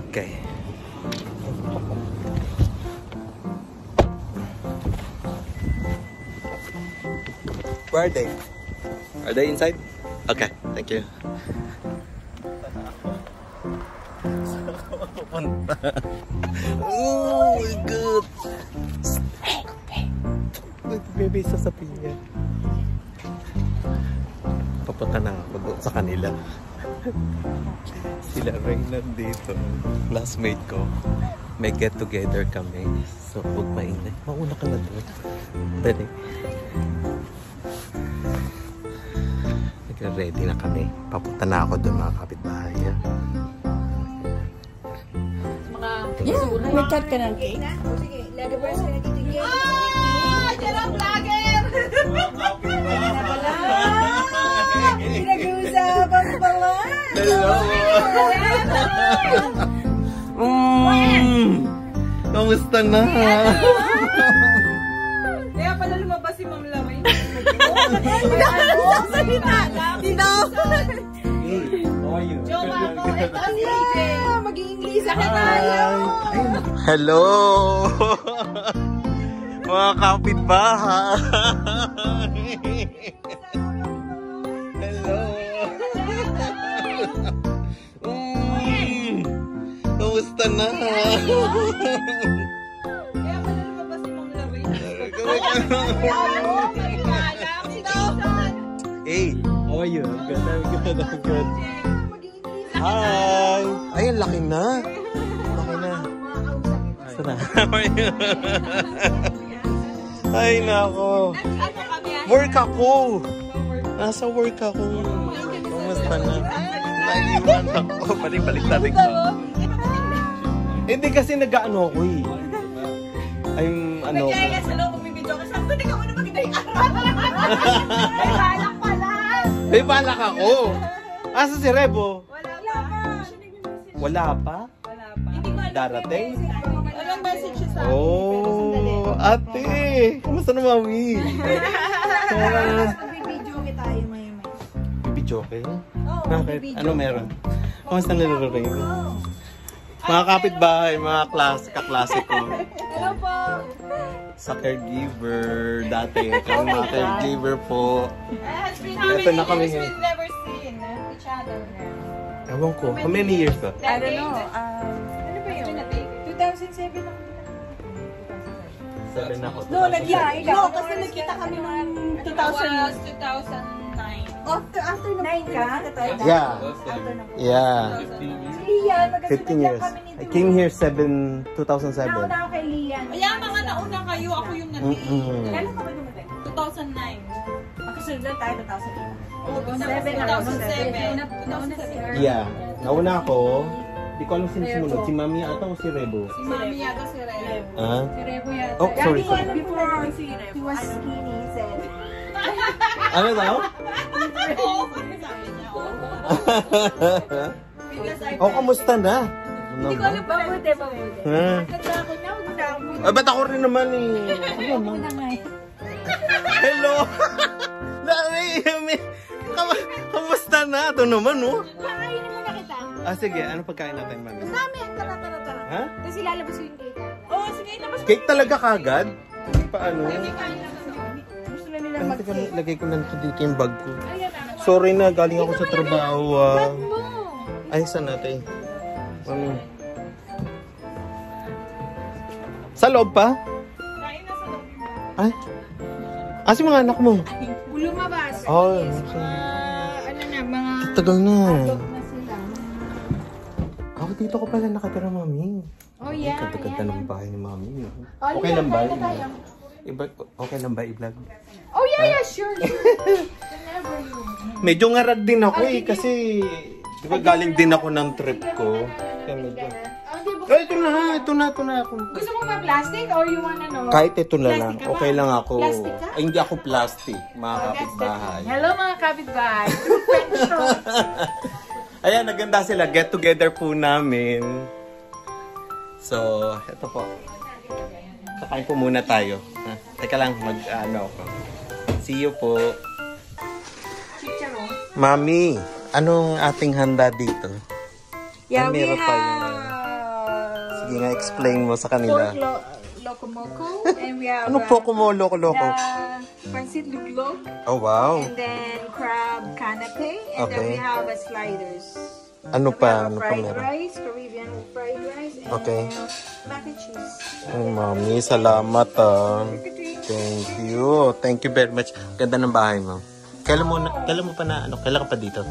Okay. Where are they? Are they inside? Okay, thank you. Oh my God! Baby, sasapin niya. Papunta na ako doon sa kanila. Sila Ray nandito. Classmate ko. May get together kami. So, huwag mainay. Mauna ka na doon. Dali. Nagre-ready na kami. Papunta na ako doon mga kapitbahay. May cut ka ng cake? Sige, lagabers ka na titigyan. Diyan ang vlogger! Pinag-uusapan pa ba? Hello! Kamusta na? Kaya pala lumabas si Ma'am Lamay. Dito! Jowa ko, ito si AJ. Mag-i-English ka tayo. Hello! Mga kapitbahay! Hello! Kamusta na? Kaya pala lumabas si Ma'am Lamay. Hey, how are you? I'm good, I'm good. Hi! Ay, ang laki na. Laki na. Sana. Ay, nako. Work ako. Nasa work ako. Kamusta na? Naiiwan ako. Balik natin ko. Hindi kasi nag-ano ako eh. I'm ano. Kaya sa loob, magbibidyo ka. Sabi ko, hindi ka muna maganda yung May balak pala. May balak ako. Asa si Rebo? Wala pa. Wala pa? Darating? Walang message siya sa akin. Oh, ate! Kamusta na, mami? Magbibidyo kita tayo may. Bibidyo kayo? Oo, Bakit? Ano meron? Kamusta na nararing? Mga kapitbahay, mga kaklase ko. Hello po. Sa caregiver dati. Kami mga caregiver po. Ito na kami. We've never seen each other now. Ewan ko. How many years ba? I don't know. Ano ba yun? 2007 ako. 7 ako. No, kasi nagkita kami noong 2009. After na 9 ka? Yeah. Yeah. Lian, 15 years. I came here 2007. Nauna ako kay Lian. Kaya mga nauna kayo, ako yung nag-iin. Kailan ka ba dumating? 2009. Makasunod lang tayo 2008. 2007. Yeah. Nauna ako. Di ko alam sino sumunod. Si Mami ata o si Rebo? Si Mami yata si Rebo. Ah? Si Rebo yata. Oh, sorry. Before si Rebo. He was skinny, he said. Ano daw? Oo, sabi niya. Oh, kamusta na? Hindi ko alam, mabuti. Nagkakot na, huwag Ay, ba't ako rin naman eh? Hello! Kamusta na? Ito naman, oh. Kakainin mo na kita. Ah, sige. Ano pagkain natin, Mami? Dami, tara. Ha? Kasi lalabas ko yung cake. Oo, sige, labas ko. Cake talaga kagad? Paano? Gusto na nila Ay, teka, lagay ko lang dito yung bag ko. Ayan. Sorry na, galing ako sa trabaho. Bag mo. Ay, saan natin? Sa loob pa? Kain na sa loob. Ay? Si mga anak mo? Lumabas. Oh, Yes, ano na, mga tagal na. adult na sila. Ako dito ko pala nakatira, Mami. Oh, yeah. Ganda ng bahay ni Mami. Oh, Okay lang ba? kain na tayo. Okay lang ba i-vlog? Oh, yeah, sure. Whenever you. Medyo ngarag din ako eh, kasi di ba galing din ako ng trip ko. Kaya medyo... Ay, ito na. Gusto mo ba plastic or you wanna know? Kahit ito na lang, Plastic ka ba? okay lang ako. Plastic ka? Ay, hindi ako plastic, mga kapitbahay. Hello mga kapitbahay. Ayan, naganda sila. Get together po namin. So, ito po. Kakain po muna tayo. Teka lang, mag-ano ako. See you po. Chicharon. Mami, Anong ating handa dito? Yeah, Ay, we meron pa yun. have... Sige nga, explain mo sa kanila. Pork locomoco. And we have... Ano po kumo loko-loko? the pancit luglog. Oh, wow. And then crab canapé. And then Okay. we have sliders. Ano We pa? have Ano pa fried meron? rice, Caribbean fried rice, and Okay. mac and cheese. Ay, mami, salamat Thank you. Thank you very much. Ganda ng bahay mo. Kailan mo pa na, kailan ka pa dito?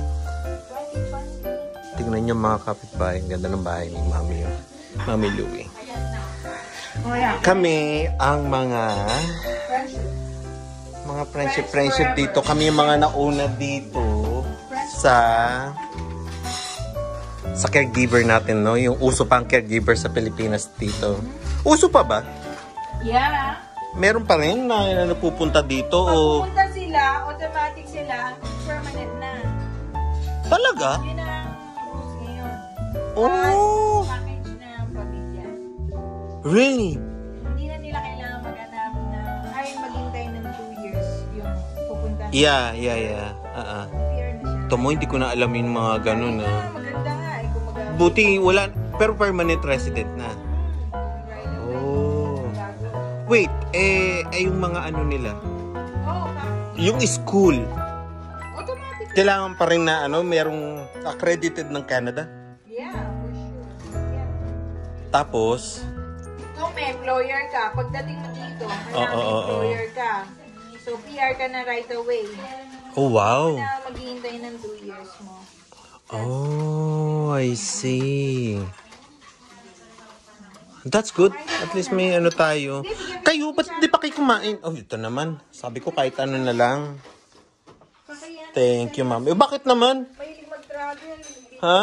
Tingnan niyo mga kapitbahay. Ganda ng bahay ni Mami. Mami Louie. Oh, yeah. Kami ang mga friendship dito. Kami yung mga nauna dito sa caregiver natin, no? Yung uso pa ang caregiver sa Pilipinas dito. Uso pa ba? Yeah. Meron pa rin na napupunta dito Pag o... pumunta sila, automatic sila, permanent na. Talaga? Yun ang rules ngayon. Oh! Package na ang pamilya. Really? Hindi na nila kailangan maghanap na, ay maghintay ng 2 years yung pupunta. Yeah. PR na siya. Tomo, hindi ko na alam yung mga ganun. Maganda nga eh, kung mag- Buti, wala, pero permanent resident na. right away. Oh. Wait, yung mga ano nila, Oh, yung school, automatic. kailangan pa rin na merong accredited ng Canada. Yeah, for sure. Yeah. Tapos, Kung may employer ka, pagdating mo dito, kailangan may employer ka. So, PR ka na right away. oh wow. Na maghihintay ng 2 years mo. Oh, I see. That's good. At least may ano tayo. Kayo, ba't di pa kayo kumain? Oh, ito naman. Sabi ko kahit ano na lang. Thank you, ma'am. Bakit naman? Mahilig mag-travel. Ha?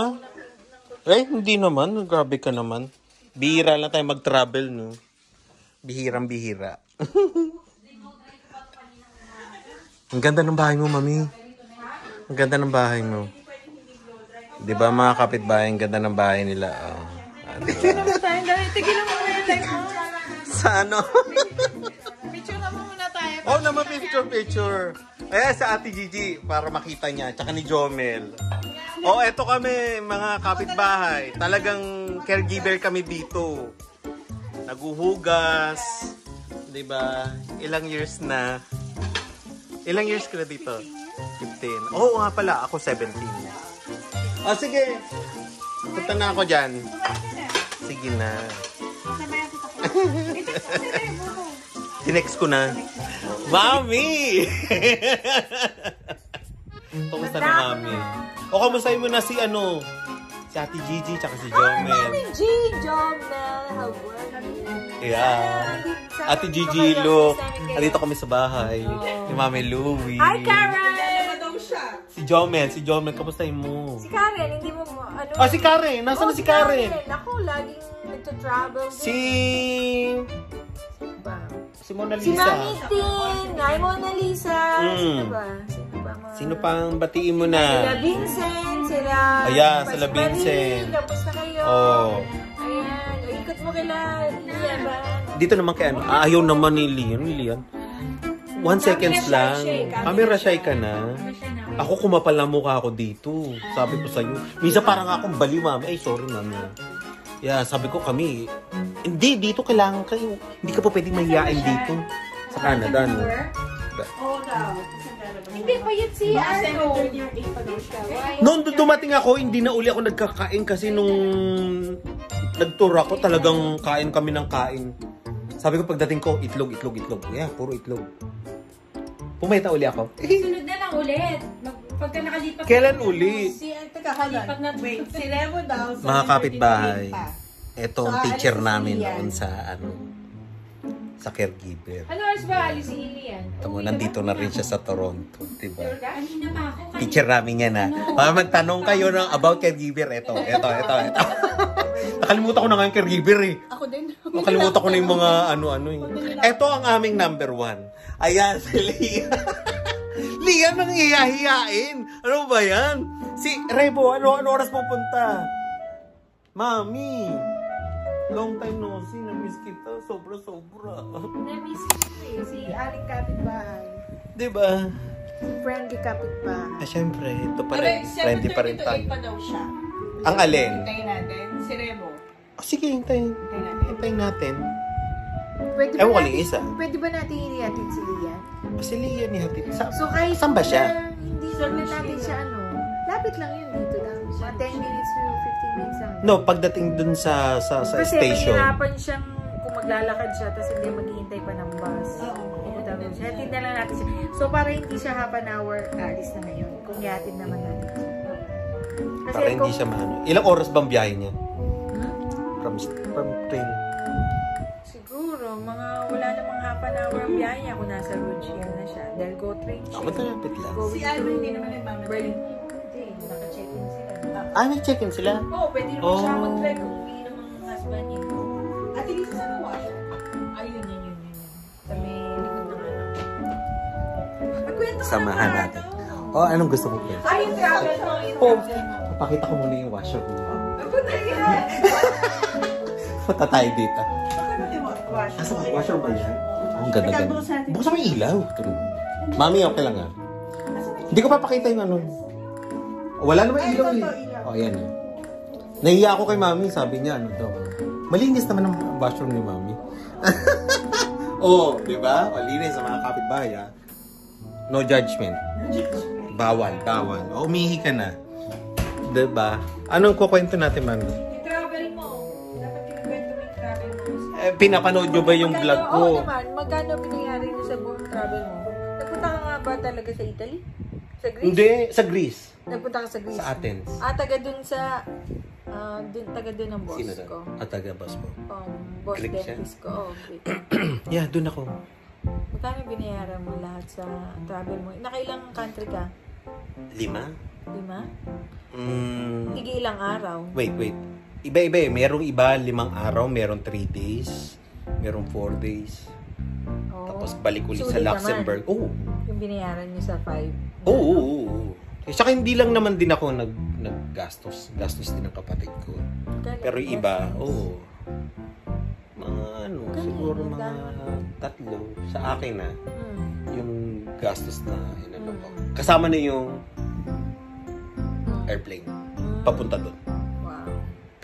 Hindi naman. Grabe ka naman. Bihira lang tayo mag-travel, no? Bihirang-bihira. Ang ganda ng bahay mo, mami. Ang ganda ng bahay mo. Di ba mga kapitbahay, ang ganda ng bahay nila. Oh. Picture naman tayo. Tigilan mo muna yung live mo. Sa ano? Picture naman muna tayo. Oh, naman picture. Ayan, sa Ate Gigi, para makita niya. Tsaka ni Jomel. Oh, eto kami, mga kapitbahay. Talagang caregiver kami dito. Naguhugas. Diba? Ilang years na. Ilang years ka na dito? 15. Oo nga pala, ako 17. Oh, sige. Punta na ako dyan. Sige na. Tinext ko na. Mami! Kamusta na, Mami? O, kamustahin mo na si si Ate Gigi, tsaka si Jomel. G. Jomel. How are you? Yeah. Ate Gigi, look. Andito kami sa bahay. Ni Mami Louie. Hi, Karen! Si Jomel, kamustahin mo? Si Karen, hindi mo ano? Ah, si Karen! Nasaan na si Karen? Ako, laging nagta-travel din. Si Mona Si Lisa. Mami Tin, Nay Mona Lisa. Sino ba? Sino pang batiin mo na? Sila Vincent, sila... Ayan, sila Vincent. Kamusta kayo? Oh. Ayan, ikot mo kila Lian ba? Dito naman kay ayaw naman ni Lian. 1 seconds lang. Camera shy ka na. Ako kumapal na mukha ako dito. Sabi ko sa'yo. Minsan parang akong baliw, mami. Ay, sorry, mami. Yeah, sabi ko kami. Hindi, dito kailangan kayo. Hindi ka pa pwedeng mahihain dito. Sa Canada, no? Hindi pa yun si Arno. Noon dumating ako, hindi na uli ako nagkakain kasi nung nag-tour ako, talagang kain kami ng kain. Sabi ko pagdating ko, itlog. Yeah, puro itlog. Pumayta uli ako. Sunod na lang ulit. Pagka nakalipat. Kailan uli? Nakalipat na. Wait, si Revo daw. Mga kapitbahay, ito ang teacher namin noon sa sa caregiver. Ano oras ba alis si Ilian? Tamo, nandito na rin siya sa Toronto, diba? Kanina pa ako. Teacher namin yan, ha. Para magtanong kayo ng about caregiver, ito. Nakalimutan ko na nga yung caregiver, eh. Ako din. Nakalimutan ko na yung mga ano-ano, eh. Ito ang aming number 1. Ayan, si Lian. Lian ang hiyahiyain. Ano ba yan? Si Rebo, ano oras pupunta? Mami, long time no see. Na-miss kita. Sobra. Na-miss ko si Aling kapitbahay. Diba? Friendly kapit pa. Syempre, ito pa rin. Friendly pa rin tayo. pa daw siya. Ang alin? Hintayin natin. Si Remo. Sige, hintayin. Hintayin natin. Pwede Ewan ko natin- lang isa. Pwede ba natin hinihatid si Lian? Si Lian ni Hatid. So kahit Saan ba siya? Hindi na natin siya lapit lang yun dito lang. Mga 10 minutes to 15 minutes lang. No, pagdating dun sa Kasi station. mahirapan siyang kung maglalakad siya tapos hindi maghihintay pa ng bus. Hatid na lang natin siya. So para hindi siya half an hour, alis na ngayon. Kung ihatid naman natin siya. Kasi Para hindi siya maano. Ilang oras bang biyahe niya? From train. Siguro, mga wala namang half an hour ang biyahe niya kung nasa Rochelle na siya. Dahil go train siya. Malapit lang. Si Alma hindi naman nagmamadali. Berlin. Hindi, naka-check-in sila. May check-in sila? Oo, pwede naman siya mag-drive kung hindi naman ang husband niya. At hindi sa nawash. Ayun, yun. Sa may likod ng anak. Magkwento ka Samahan na natin. Anong gusto mo kwento? Ay, yung travel mo. Pakita ko muna yung washer ko. Punta yan. Punta tayo dito. Bakit mo wash? Asa ba? Washer ba yan? Ang ganda-ganda. Buksan mo yung ilaw. True. Mami, okay lang ah. Hindi ko papakita yung ano. Wala naman ilaw eh. Ayan eh. Nahiya ako kay Mami. Sabi niya, ano daw. Malinis naman ang washroom ni Mami. Di ba? Malinis sa mga kapitbahay ah. No judgment. Bawal. Umihi ka na. Diba? Anong kukwento natin, Mami? Yung travel mo. Dapat kinukwento mo yung travel mo. Pinapanood nyo ba yung vlog ko? Oo naman. Magkano binayari mo sa buong travel mo? Nagpunta ka nga ba talaga sa Italy? Sa Greece? Hindi, sa Greece. Nagpunta ka sa Greece? Sa Athens. Taga dun sa... taga dun ang boss Sino ko. taga boss mo. Boss Greek siya? dentist ko. Oh, Greek. Yeah, dun ako. Magkano binayaran mo lahat sa travel mo? Nakailang country ka? 5? 5? Mm, Tigi ilang araw? wait. Iba-iba eh. Merong iba 5 araw, merong 3 days, merong 4 days. Oh. Tapos balik ulit sa Sulit Luxembourg. Oo. Yung binayaran niyo sa 5? Oo. Saka hindi lang naman din ako naggastos. Gastos din ng kapatid ko. Pero yung iba, mga siguro mga 3 sa akin na yung gastos na inano ko. Kasama na yung airplane papunta doon. Wow.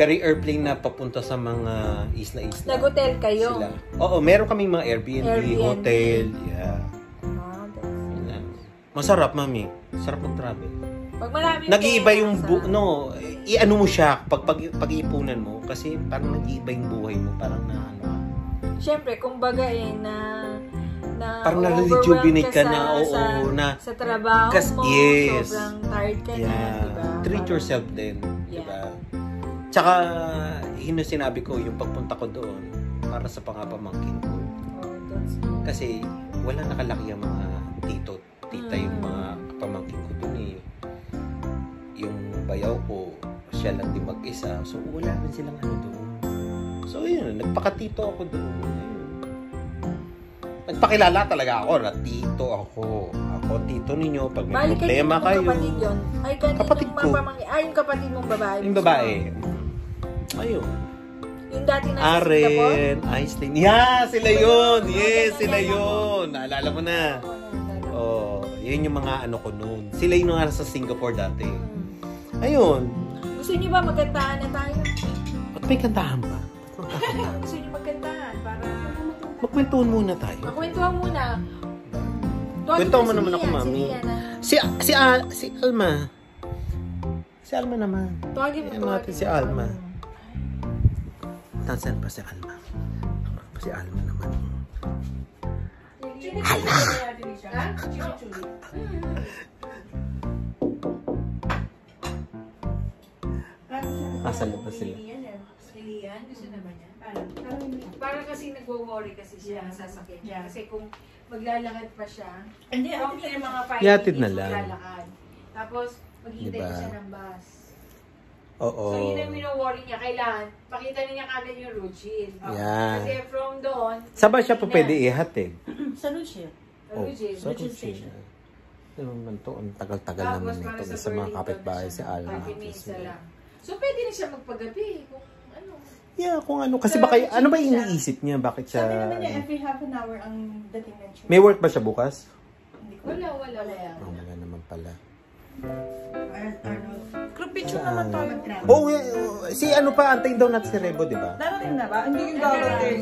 Pero yung airplane na papunta sa mga isla-isla. Nag-hotel kayo? Sila. Oo, meron kaming mga Airbnb. Hotel. Yeah. Yun lang. Masarap, Mami. Sarap mag-travel. Pag marami Nag-iiba yung i-ano mo siya pag-iipunan mo kasi parang nag-iiba yung buhay mo, parang na ano. Siyempre, kumbaga parang na-rejuvenate ka na, sa trabaho mo, yes. sobrang tired ka na, diba? Treat yourself din, diba? Tsaka, sinabi ko, yung pagpunta ko doon, para sa pangapamangkin ko. Kasi, wala nakalaki ang mga tita yung mga pamangkin ko doon eh. Yung bayaw ko, siya lang din mag-isa. So, wala rin silang ano doon. So, yun. Nagpakatito ako doon. Nagpakilala talaga ako na tito ako. Ako, tito ninyo. Pag may problema kayo. Kapatid yun? Ay, kapatid ko. Yung kapatid mong babae. Yung babae. Ayun. Yung dati na Aren, Einstein. Yeah, sila yun. Yes, sila yun. Naalala mo na. Yun yung mga ano ko noon. Sila yung nasa Singapore dati. Ayun. Gusto niyo ba magkantahan na tayo? Ba't may kantahan ba? Gusto niyo magkantahan para... Magkwentuhan muna tayo. Magkwentuhan muna. Kwentuhan mo naman ako, Mami. Si Alma. Si Alma naman. Tawagin mo natin si Alma. Nasaan pa si Alma? Si Alma naman. Alma! Asan na ba sila? Lian, gusto naman niya. Parang kasi nagwo-worry kasi siya sa sasakyan niya. Kasi kung maglalakad pa siya, Hindi, from yung mga 5 Yatid na minutes lang. maglalakad. Tapos, maghintay Diba? pa siya ng bus. Oo. So, yun ang mino-worry niya. Kailangan, pakita niya kagad yung routine. Yan. Kasi from doon, Saan ba siya po pwede ihatid? Sa Lucia. routine. Sa Rochelle. Ano naman to? Ang tagal-tagal naman para ito. Sa mga Burlington kapitbahay si siya, Alma. 5 minutes na lang. So, pwede na siya magpagabi. Kung ano. Yeah, kung ano. Kasi baka, ano ba iniisip niya? Bakit siya... Sabi naman niya, every half an hour ang dating ng train. May work ba siya bukas? Hindi Wala yan. Oh, wala naman pala. Group picture naman to. Oh, si ano pa, antayin daw natin si Rebo, di ba? Darating na ba? Hindi yung darating.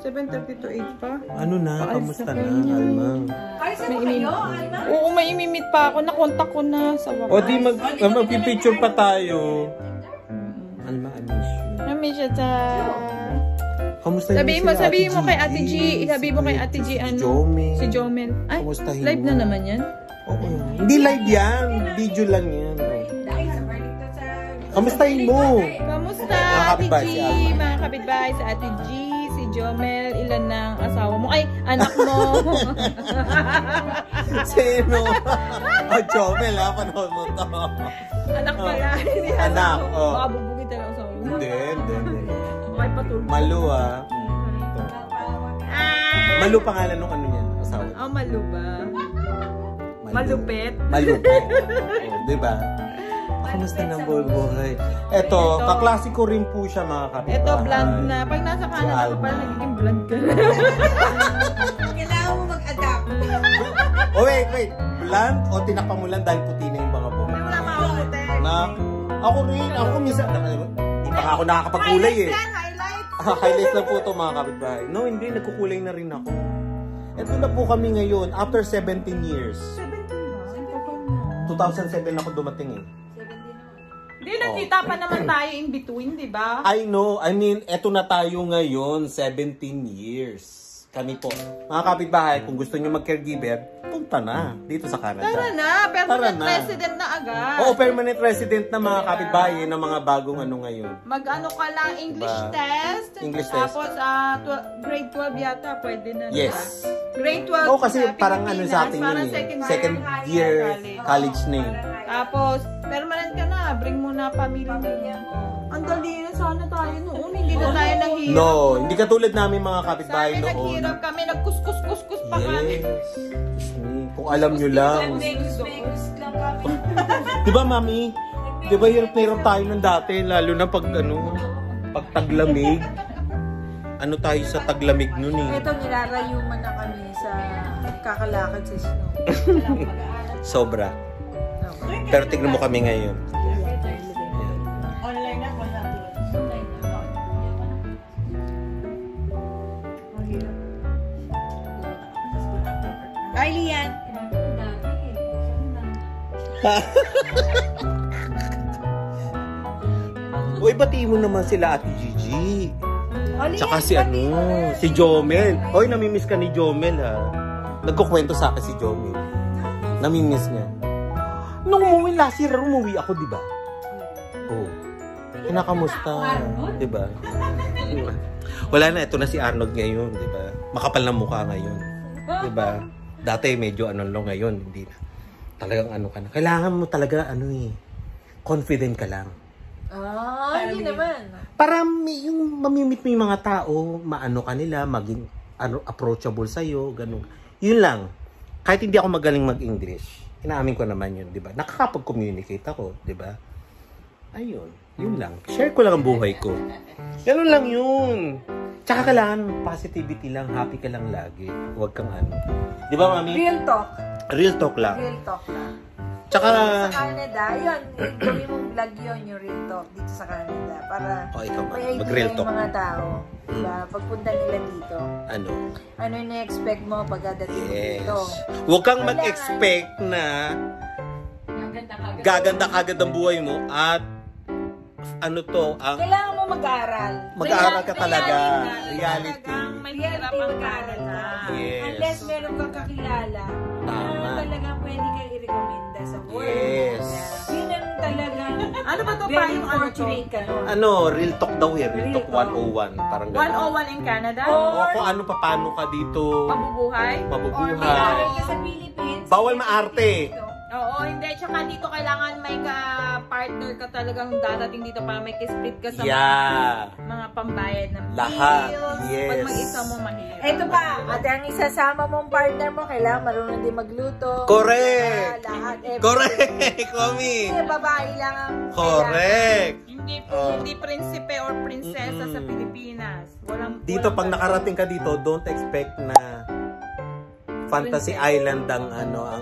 7:30 to 8 pa? Ano na? Kamusta na, Alma? Ayos na kayo, Alma? Oo, may imimit pa ako. Nakontak ko na sa baba. O di magpipicture pa tayo. Alma, I miss you. Nami siya sa... Kamusta Sabihin mo kay Ate G. Sabihin mo kay Ate G ano? Si Jomel. Ay, Kamustahin live mo? na naman yan? Oo. Hindi live yan. Video lang yan. Kamustahin mo? Kamusta, Mga Ate kapitbahay G? si Alma. Mga kapitbahay sa Ate G, si Jomel, ilan ng asawa mo? Ay, anak mo. Sino? Oh, Jomel ha, panahon mo to. Anak pala. Hindi Anak, oh. Baka bubugin talaga asawa mo. Hindi. Bakit patulog? Malu ha. Malu pangalan nung ano niya, asawa. Oh, Malu ba? Malupit? Malupit. Oh, diba? Kamusta ng buhay? Ito, kaklasiko rin po siya mga kapitbahay. Ito, bland na. Pag nasa Canada ka pala, nagiging bland ka. Kailangan mo mag-adapt. Oh, wait. Bland o tinakpan mo lang dahil puti na yung mga buhok? Wala makakutin. Ako rin. Ako minsan. Di pa ako nakakapagkulay eh. Highlights. Highlights lang po ito mga kapitbahay. No, hindi. Nagkukulay na rin ako. Ito na po kami ngayon. After 17 years. 2007 ako dumating eh. Hindi, nakita pa naman tayo in between, di ba? I know. I mean, eto na tayo ngayon. 17 years. Kami po. Mga kapitbahay, kung gusto nyo mag-caregiver, punta na dito sa Canada. Tara na, permanent resident na agad. Oo, permanent resident na mga kapitbahay ng mga bagong ano ngayon. Mag-ano ka lang, English test. English test. Tapos, grade 12 yata, pwede na. Yes. Grade 12. Oo, kasi sa parang ano Pilipinas, sa atin yun parang eh. Second year college na yun. Tapos, permanent ka na. Bring mo na pamilya niya. Ang dali na sana tayo noon. Hindi na tayo nahirap. No, hindi katulad namin mga Sa kapitbahay amin noon. naghirap kami. Nagkuskus-kuskus pa kami. Yes. Kung alam nyo lang. Di ba, Mami? Di ba hirap na hirap tayo ng dati? Lalo na pag pag taglamig. Ano tayo sa taglamig nun eh. Ito, nilarayuman na kami sa kakalakad sa snow. Sobra. Pero tignan mo kami ngayon. Online na, wala. Ay, Lian. Uy, batiin mo naman sila Ate Gigi. Tsaka si si Jomel. Hoy, namimiss ka ni Jomel ha. Nagkukwento sa akin si Jomel. Namimiss niya. Nung umuwi last year, umuwi ako, di ba? Oo. Kinakamusta? Di ba? Wala na, ito na si Arnold ngayon, di ba? Makapal na mukha ngayon. Di ba? Dati medyo ano lang ngayon, hindi na. Talagang ano ka na. Kailangan mo talaga confident ka lang. Hindi naman. Para yung mamimit mo yung mga tao, maano ka nila, maging approachable sa'yo, ganun. Yun lang. Kahit hindi ako magaling mag-English, inaamin ko naman yun, di ba? Nakakapag-communicate ako, di ba? Ayun, yun lang. Share ko lang ang buhay ko. Ganun lang yun. Tsaka kailangan positivity lang, happy ka lang lagi. Huwag kang ano. Di ba, Mami? Real talk. Real talk lang. Real talk lang. Tsaka... Sa Canada, yun, gawin mong vlog yun, yung real talk dito sa Canada. Para ikaw, may mag-real idea talk. yung mga tao. Diba? Pagpunta nila dito. Ano? Ano yung na-expect mo pagkadating mo dito? Huwag kang mag-expect na gaganda kagad ang buhay mo at ang kailangan mo mag-aaral. Mag-aaral ka talaga. Reality. Mahirap ang Canada. Yes. Unless meron kang kakilala Tama. na talagang pwede kang i-recommenda sa world. Yes. Yun ang talagang Ano ba to? very fortunate ka nun. Real talk daw eh. Real talk 101. Parang gano'n. 101 in Canada? O kung ano pa, paano ka dito Mabubuhay? mabubuhay. Mag-aaral ka sa Philippines. Bawal maarte. Oo, hindi. Tsaka dito kailangan may ka-partner ka talagang dadating dito para may split ka sa mga pambayad ng Lahat. bills. Yes. Pag mag-isa mo, mahirap. Ito pa, at ang isasama mong partner mo, kailangan marunong din magluto. Correct. Lahat. Correct, Mami. Hindi, babae lang ang Correct. Hindi prinsipe or prinsesa sa Pilipinas. Dito, pag nakarating ka dito, don't expect na Fantasy Island ang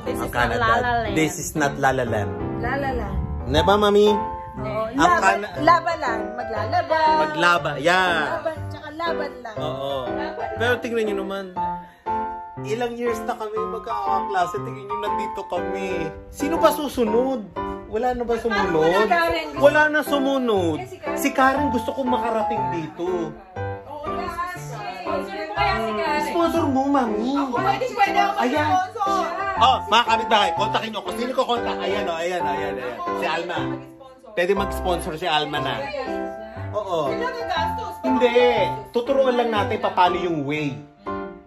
This ang is not Canada. La La Land. This is not La La Land. La La Land. Na ba, mami? Oo, Ang laban lang. Maglalaban. Maglaba. Yeah. Laban, tsaka laban lang. Oo. Pero tingnan nyo naman, ilang years na kami magkakaklase. Tingnan nyo, nandito kami. Sino ba susunod? Wala na ba sumunod? Wala na sumunod. Si Karen gusto kong makarating dito. Sponsor mo, mami. Pwede ako Ayan. mag-sponsor. Oh, mga kapitbahay, kontakin nyo. Kung sino ko kontak, ayan. Si Alma. Pwede mag-sponsor si Alma na. Oo. Hindi. Tuturuan lang natin paano yung way.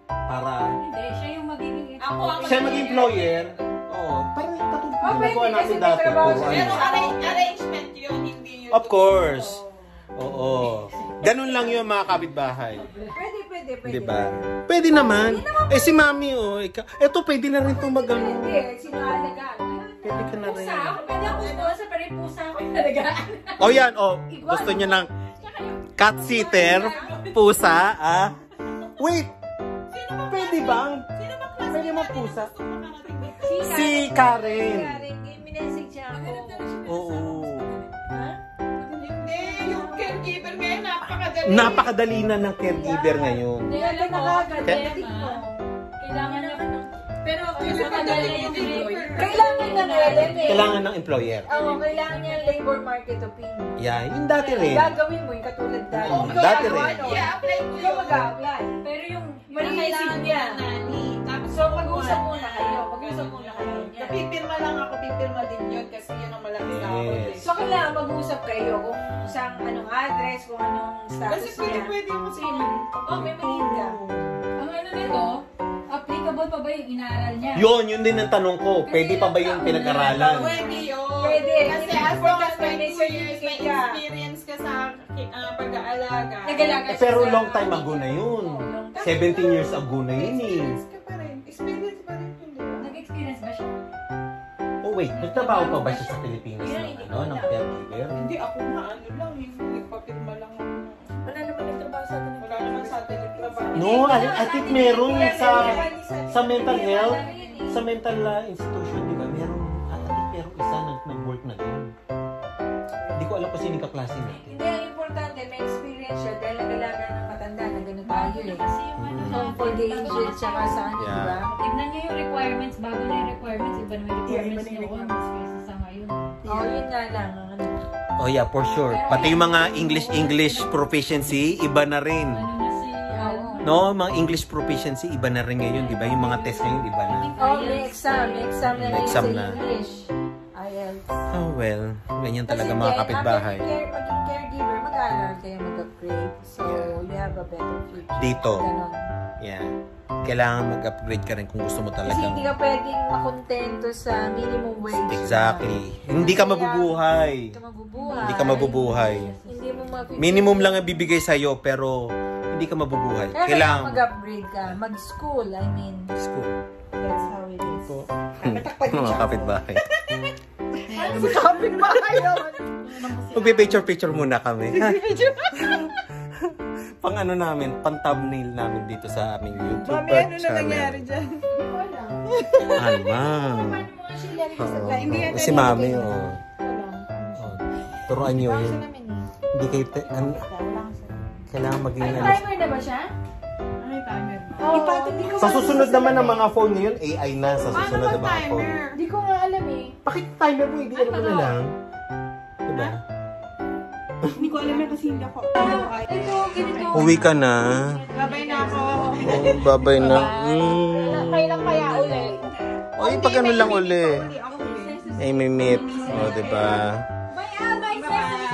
Para Hindi, siya yung magiging siya maging employer. Oo. Parang katulad yung ginagawa natin dati. Pero arrangement yun, hindi yun. Of course. Oo. Ganun lang yun, mga kapitbahay. Pwede. Diba? Pwede naman. Eh si mami, eto pwede na rin itong mag-ano. Hindi, sino alagaan? Pwede ka na rin. Pwede ako sponsor, pero yung pusa ko yung nalagaan. O yan, gusto niya ng cat sitter, pusa, Wait! Pwede bang? Pwede mo pusa? Si Karen. Minessage siya ako. Oo. Hindi, yung caregiver ngayon, napakadali. Napakadali na ng caregiver ngayon. Hindi, alam mo, Problema. kailangan na Pero madali yung deliver. Kailangan ng LMA. Kailangan ng employer. Oo, kailangan niya labor market opinion. Yeah, yung dati rin. Gagawin mo yung katulad dati. Oo, Ikaw dati gagawa, rin. no? i-apply mo Ikaw mag-a-apply. Pero yung Malinisip niya. Tapos So, mag-usap muna kayo. Mag-usap muna kayo. Pipirma lang ako, pipirma din yun kasi yun ang malaki sa ako. Yes. So, kailangan mag-usap kayo kung saan, anong address, kung anong Kasi status niya. pwede ako sa Oh, may maliit ka. ang ano nito, applicable pa ba yung inaaral niya? Yun din ang tanong ko. Pwede pa ba yung pinag-aralan? Pwede yun. Pwede. Kasi Hindi as for long that as may may 2 years, may certificate ka. experience ka sa pag-aalaga. Nag-alaga siya Pero sa- long time ago na yun. 17 years ago na yun eh. Experience ka pa rin. Experience pa rin yun, di ba? Nag-experience ba siya? Oh wait, nagtrabaho pa ba siya sa Pilipinas ng caregiver? Hindi, ako na ano lang, yung nagpapirma lang ako. Wala naman yung trabaho sa atin. Wala naman sa atin yung trabaho. No, I think meron sa mental health, sa mental institution, di ba? Meron, I think meron isa nag-work na doon. Hindi ko alam kung sino kaklase natin. Hindi, ang importante, may experience siya dahil nag-alaga ng matanda na gano'n tayo eh. Kasi yung ano Home for the aged, tsaka sa ano, Yeah. di ba? Tignan niyo yung requirements, bago na yung requirements, iba naman yung requirements noon, kaysa sa ngayon. Oo, yun nga lang. ang Ano. Oh yeah, for sure. Pati yung mga English proficiency, iba na rin. Ano na si, No, mga English proficiency, iba na rin ngayon, di ba? Yung mga test ngayon, iba na. Oh, may exam. May exam na May ngayon exam sa na. English. IELTS. Oh well, ganyan talaga Kasi mga then, kapitbahay. Maging caregiver, mag-aaral kayo mag-upgrade. So, you have a better future. Dito. Ganon. Yeah. Kailangan mag-upgrade ka rin kung gusto mo Kasi talaga. hindi ka pwedeng makontento sa minimum wage. Exactly. Hindi ka mabubuhay. Hindi ka mabubuhay. Hindi ka mabubuhay. Hindi mo Minimum lang ang bibigay sa'yo, pero hindi ka mabubuhay. Kaya Kailangan mag-upgrade ka. Mag-school, I mean. school. That's how it is. Mga kapitbahay. Sa kapitbahay naman. Magbe-picture muna kami. Pang ano namin, pang thumbnail namin dito sa aming YouTube channel. dyan? Alma. Oo. Si Mami, oh. Turuan nyo yun. Hindi kayo, kailangan maging May timer na ba siya? Ay, timer. Oh, Sa susunod naman ng mga phone ngayon, AI na sa Paano susunod ba ng mga phone. timer? Hindi ko nga alam eh. Bakit timer mo? Hindi alam mo na lang. Diba? Hindi ko alam yan kasi hindi ako. Ito, ganito. Uwi ka na. Babay na ako. Oh, babay na. Kailan kaya ulit? Oy, pag ano lang uli. Hindi ako huli. Ay, may meet. O, diba?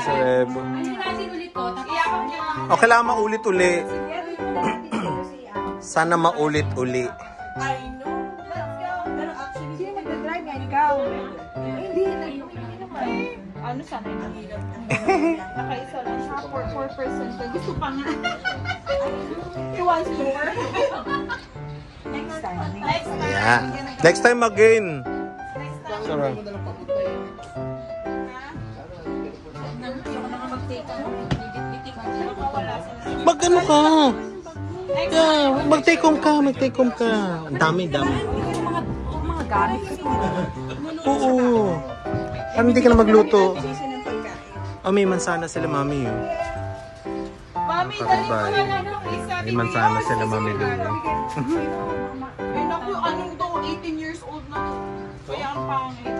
Seb. ano natin ulit to, tapos Iyakap niya. O, kailangan maulit-uli. Sana maulit-uli. I know. Pero actually, sino nagdadrive yan? Ikaw. Hindi naman. Ano sana yung mahirap? Nakaisa lang siya. 4% pa. Gusto pa nga. You want more? Next time. Next time. Yeah. Next time again. Next time. Sarap. Ayoko na nga mag-take. Wala sila. Mag ano ka? Yeah, mag-take home ka, mag-take home ka. Ang dami. Mga gamit ko. Oo. Parang hindi ka na magluto. Oh, may mansana sila, mami. Mami, dali ko Bye. na lang. Please, sabi May ko, mansana oh, sila, mami, doon. Ay, naku, anong to? 18 years old na to. Kaya ang pangit.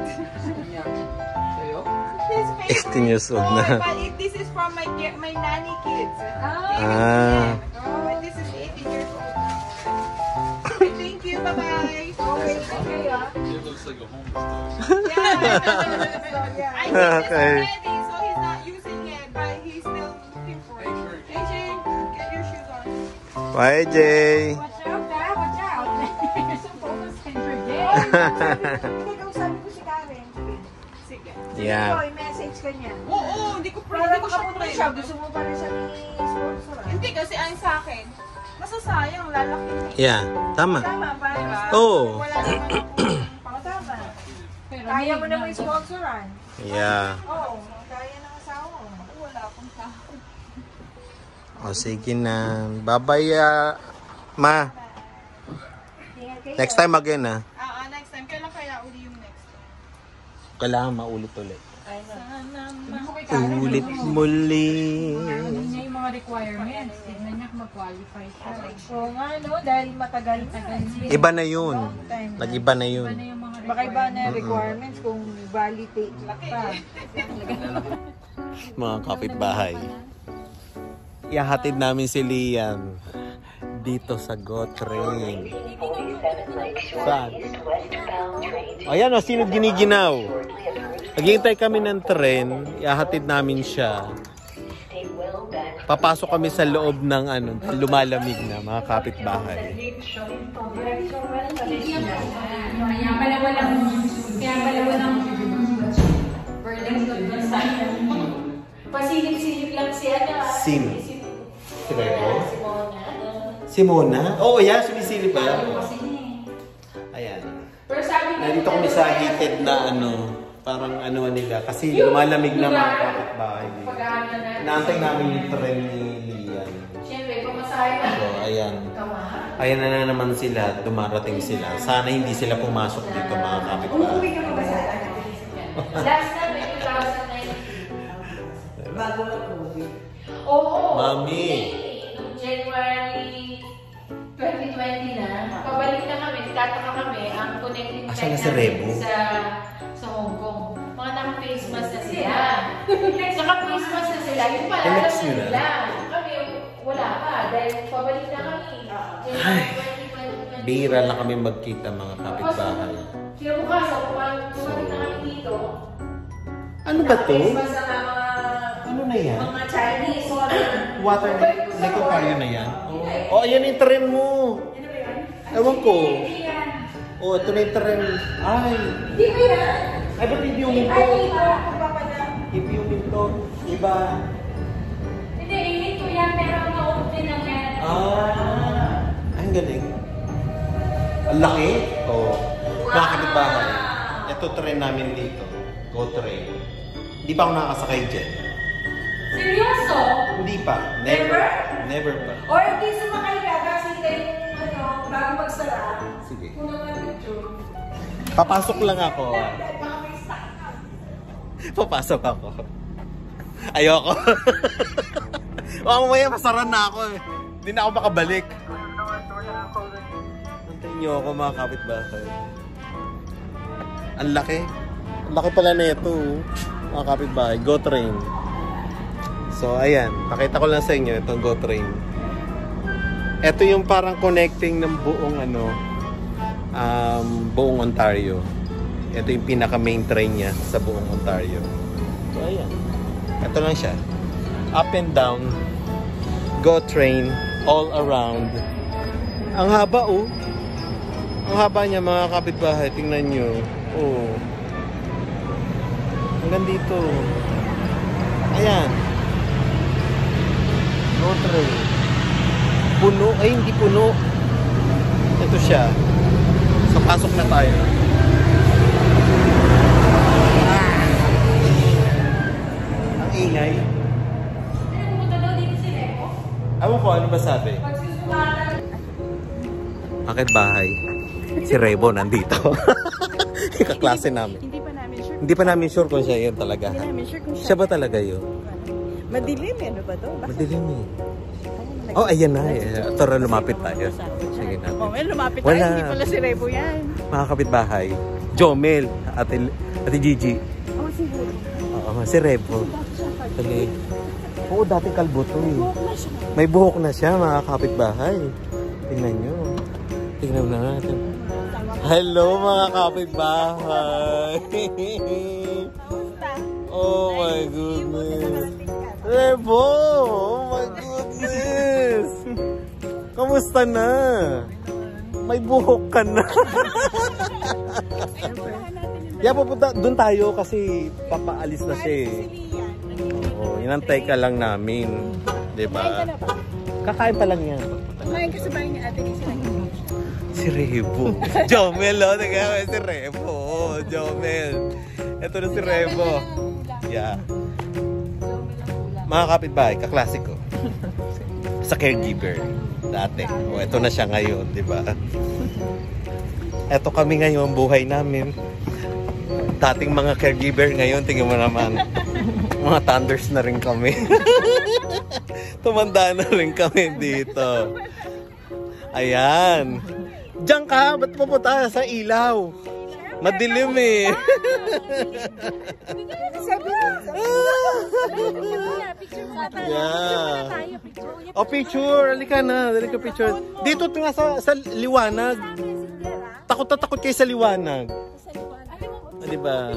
His favorite 18 years old na. toy, but this is from my nanny kids. Ah. Oh, and this is 18 years old now. Thank you, bye-bye. Okay, okay, It looks like a homeless dog. yeah. I think Okay. this already, so he's not using it, but he's still looking for it. AJ, get your shoes on. Bye, Jay. Watch out, ha? Watch out. So focus on your day. Hindi ka sabi ko si Karen. Sige. Yeah. Ito, i-message ka niya. Oo, hindi ko Para siya makapunta siya, gusto mo pa rin siya ni sponsor. Hindi kasi ang sa akin, masasayang lalaki na. Yeah, tama. Tama, para Diba? Oo. Wala naman akong tama. Pero Kaya mo may- naman sponsoran. Yeah. Oo, kaya ng asawa mo. wala akong tao. O, sige na. Bye-bye, ma. Ingat kayo. Next time again, ha. Next time. Kailan kaya uli yung next time? Kailangan maulit-ulit. Karen, Ulit muli. ano niya yung mga requirements. Tignan niya kung mag-qualify siya. Oo nga, no? Dahil matagal na. Iba na yun. Time na. Nag-iba na yun. Ano yung mga Baka iba na yung requirements kung validate pa. Mga kapitbahay. Ihahatid namin si Lian dito sa GO train. Saan? Ayan o, sino giniginaw? Naghihintay kami ng tren, ihahatid namin siya. Papasok kami sa loob ng lumalamig na mga kapitbahay. Kaya pala walang burden doon sa pasilip-silip lang siya na. Sim. Si Rebo? Simona? Oo, yeah, sumisilip ba? Ayan. Pero sabi niya, Nandito kami sa heated na parang nila. Kasi lumalamig na mga kapitbahay. pag-aaral na. Naantay namin yung tren ni Lian. Siyempre, pamasahe na. So, ayan. Ayan na naman sila, dumarating sila. Sana hindi sila pumasok dito mga kapitbahay. Last time, 2019. Bago mag-COVID. Oo. Mami. Noong January 2020 na, pabalik na kami, tataka kami, ang connecting Asan na flight si Rebo? sa Hong Kong. Mga naka-face mask na sila. Naka-face mask na sila. Yung pala, Tinext alam nyo na? nila. Kami, wala pa. Dahil pabalik na kami. January 2020. Bihira lang kami magkita mga kapitbahay. Kinabukasan, bumalik na kami dito. Ano ba to? Face mask na mga Ano na yan? mga Chinese. Water Lake Ontario na yan? Oh, ayan yung tren mo. Ewan ko. Oh, ito na yung tren. Ay. Hindi ko yan. Ay, ba't hindi yung Ay, minto? ito. Kung papadang. Hindi yung minto. Iba. Hindi, ito yan, pero na-open na meron. Ah. Ay, ang galing. Ang laki. Oh. Mga kapitbahay. Ito tren namin dito. GO train. Hindi pa ako nakakasakay dyan. Seryoso? Hindi pa. Never. Never pa. Or hindi sumakay ka kasi bago magsara. Sige. Kung naman picture. Papasok lang ako. Baka may stock na. Papasok ako. Ayoko. Mamaya masaran na ako eh. Hindi na ako makabalik. Antayin niyo ako mga kapitbahay. Ang laki. Ang laki pala na ito. Mga kapitbahay. GO train. So ayan. Pakita ko lang sa inyo itong GO train. Ito yung parang connecting ng buong buong Ontario. Ito yung pinaka main train niya sa buong Ontario. So ayan. Ito lang siya. Up and down. GO train all around. Ang haba oh. Ang haba niya mga kapitbahay. Tingnan nyo. Oh. Hanggang dito. Ayan. GO train. Puno. Ay, hindi puno. Ito siya. So, pasok na tayo. Ang ingay. Pumunta daw dito si Remo. Ewan ko, ano ba sabi? Pagsusulatan Akit bahay. Si Rebo nandito. Kaklase namin. Hindi pa namin sure kung siya yun talaga. Hindi namin sure kung Siya ba talaga yun? Madilim eh. Ano ba to? Madilim eh. Oh, ayan na. Tara, lumapit tayo. Sige na. Oh, well, lumapit Wala. tayo. Hindi pala si Rebo yan. Mga kapitbahay. Jomel. Ate Gigi. Oh, siguro. Oo, si Rebo. Dali. Oo, dati kalbo to eh. May buhok na siya, mga kapitbahay. Tingnan nyo. Tingnan na natin. Hello, mga kapitbahay. Oh my goodness. Rebo! Oh my goodness! Kamusta na? May buhok ka na. Yeah, pupunta. Doon tayo kasi papaalis na siya eh. Oo, inantay ka lang namin. Diba? Kakain pa lang yan. Kumain ka sa bahay ni Ate Lisa. Si Rebo. Jomel, oh. Nagkakain si Rebo. Jomel. Ito na si Rebo. Yeah. Mga kapitbahay, kaklase ko. Sa caregiver. Dati. O, ito na siya ngayon, di ba? Ito kami ngayon, buhay namin. Dating mga caregiver ngayon, tingnan mo naman. Mga thunders na rin kami. Tumanda na rin kami dito. Ayan. Diyan ka, ba't pupunta sa ilaw? Madilim eh. Yeah. O, picture. Halika na. Halika picture. Dito nga sa liwanag. Takot na takot kayo sa liwanag. Diba?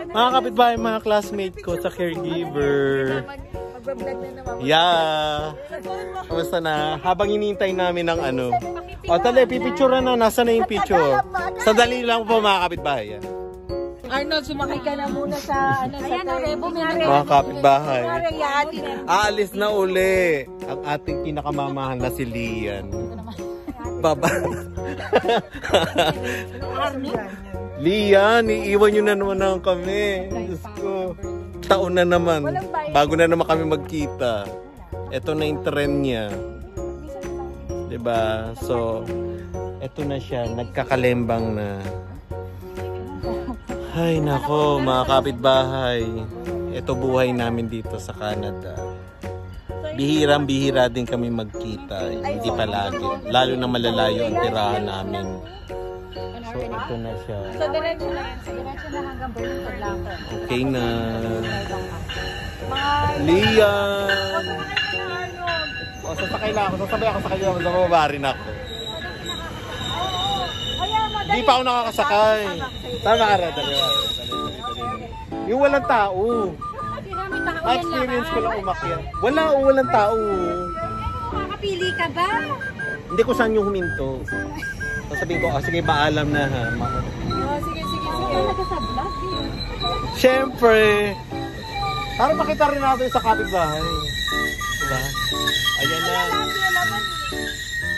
Mga kapitbahay, mga classmate ko sa caregiver. Yeah. Kamusta na? Habang hinihintay namin ng ano. O, tali, pipicture na. Nasa na yung picture? Sandali lang po, mga kapitbahay. Yan. Arnold, sumakay ka na muna sa ano sa Rebo. Mga kapitbahay. Aalis na uli ang ating pinakamamahal na si Lian. Baba. Lian, iiwan nyo na naman kami. Diyos ko. Taon na naman. Bago na naman kami magkita. Ito na yung trend niya. Diba? So, ito na siya. Nagkakalembang na. Ay, nako, mga kapitbahay. Ito buhay namin dito sa Canada. Bihirang-bihira din kami magkita. Hindi palagi. Lalo na malalayo ang tirahan namin. So, ito na siya. So, diretso na yan. Diretso na hanggang Berlin Paglako. Okay na. Lian! O, sasakay na ako. Sasabay ako sa kanya. Magmamaba rin ako. Hindi pa ako nakakasakay. Tama ka rin. Yung walang tao. Experience ko lang umakyat. Walang tao. Makakapili ka ba? Hindi ko saan yung huminto. Sasabihin ko, sige, paalam na ha. Sige. Talaga sa vlog. Siyempre. Para makita rin natin sa kapitbahay. Diba? Ayan na.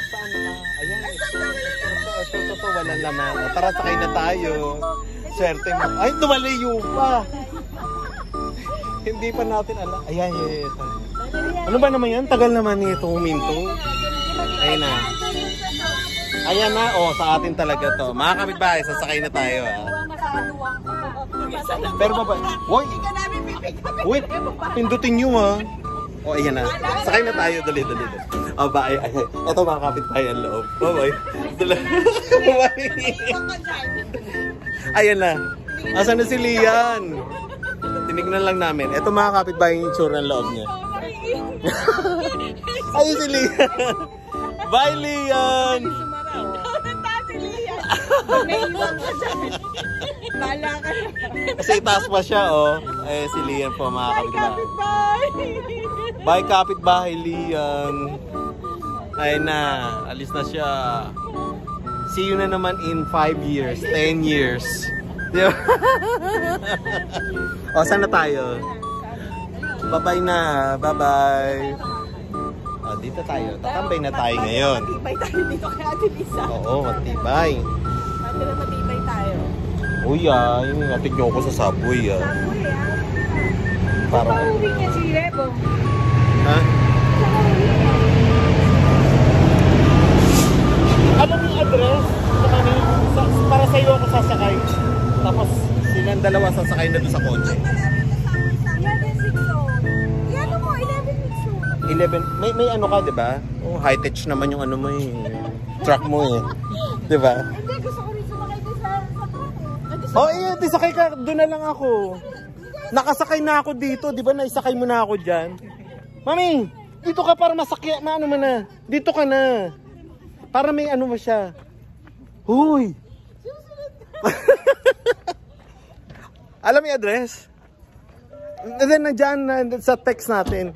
Saan na? Ayan. Ito, walang laman. Tara, sakay na tayo. Swerte mo. Ay, tumalayo pa. Hindi pa natin alam. Ayan. Ano ba naman yan? Tagal naman nito huminto. Ayan na. Ayan na, sa atin talaga to. Mga kapitbahay, sasakay na tayo ha. Pero ba? Wait, pindutin nyo ha. Ayan na. Sakay na tayo, dali. Bye. Ito mga kapitbahay ang loob. Bye. Bye. Ayan na. Asan na si Lian? Tinignan lang namin. Ito mga kapitbahay yung itsura ng loob niya. Ayun si Lian. Bye, Lian! Kasi itaas pa siya, si Lian po, mga kapitbahay. Bye, kapitbahay, Lian. Ayun na, alis na siya. See you na naman in 5 years, 10 years. Diba? Saan na tayo? Bye-bye na. Bye-bye. Dito tayo. Tatambay na tayo ngayon. Matibay tayo dito kay Ate Lisa. Oo, matibay. Matibay tayo. Uy, hatid nyo ako sa Subway, Para pauwi niya si Rebo. Ha? sa'yo ako sasakay. Tapos silang dalawa sasakay na doon sa kotse. 11, may ano ka, 'di ba? Oh, high tech naman yung ano mo eh. Truck mo eh. 'Di ba? Hindi, gusto ko rin sumakay din sa truck. Oh, di sakay ka, doon na lang ako. Nakasakay na ako dito, 'di ba? Naisakay mo na ako diyan. Mami, dito ka para masakya, maano mo na. Dito ka na. Para may ano mo siya. Hoy. Alam mo yung address? And then nandiyan sa text natin.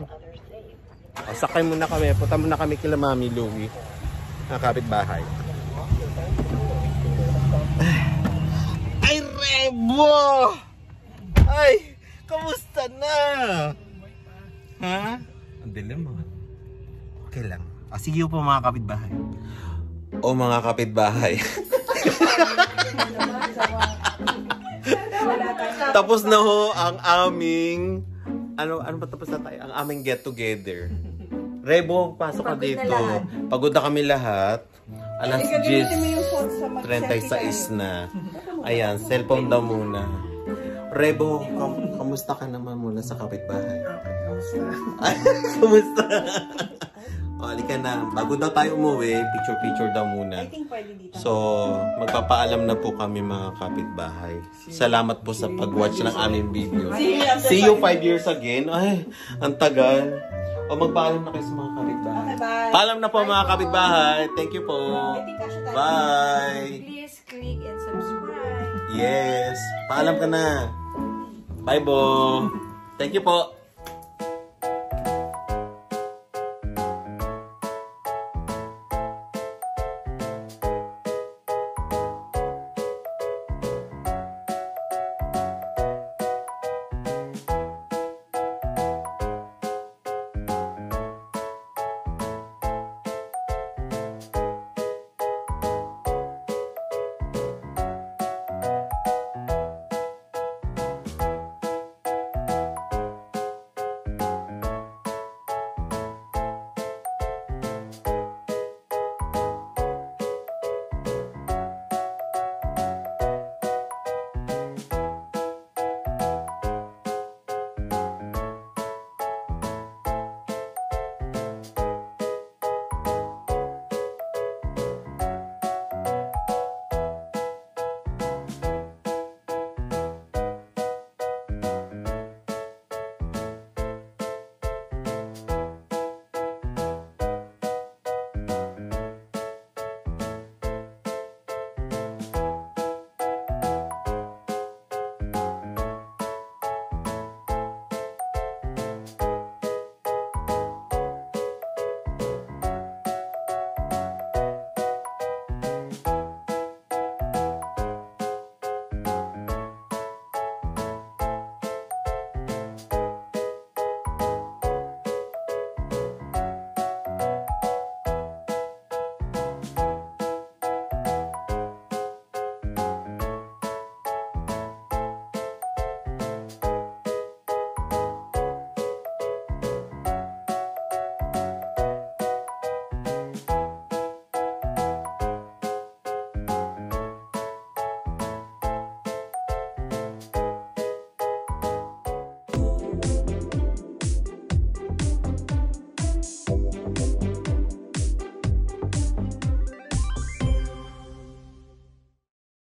O, sakay muna kami. Punta muna kami kila Mami Louie. Ang kapitbahay. Ay, Rebo! Ay, kamusta na? Ha? Ang dilim mo. Okay lang. Sige po mga kapitbahay. O mga kapitbahay. Tapos na ho ang aming ano ba tapos na tayo? Ang aming get together. Rebo, pasok ka dito. Pagod na kami lahat. Alas 10:36 na. Ayan, cellphone daw muna. Rebo, kamusta ka naman muna sa kapitbahay? Kamusta? O, halika na. Bago daw tayo umuwi, picture daw muna. I think pwede dito. So, magpapaalam na po kami mga kapitbahay. Salamat po sa pag-watch ng aming video. See you 5 years again. Ay, ang tagal. O, magpaalam na kayo sa mga kapitbahay. Okay, bye. Paalam na po mga kapitbahay. Thank you po. Bye. Please click and subscribe. Yes. Paalam ka na. Bye, Bo. Thank you po.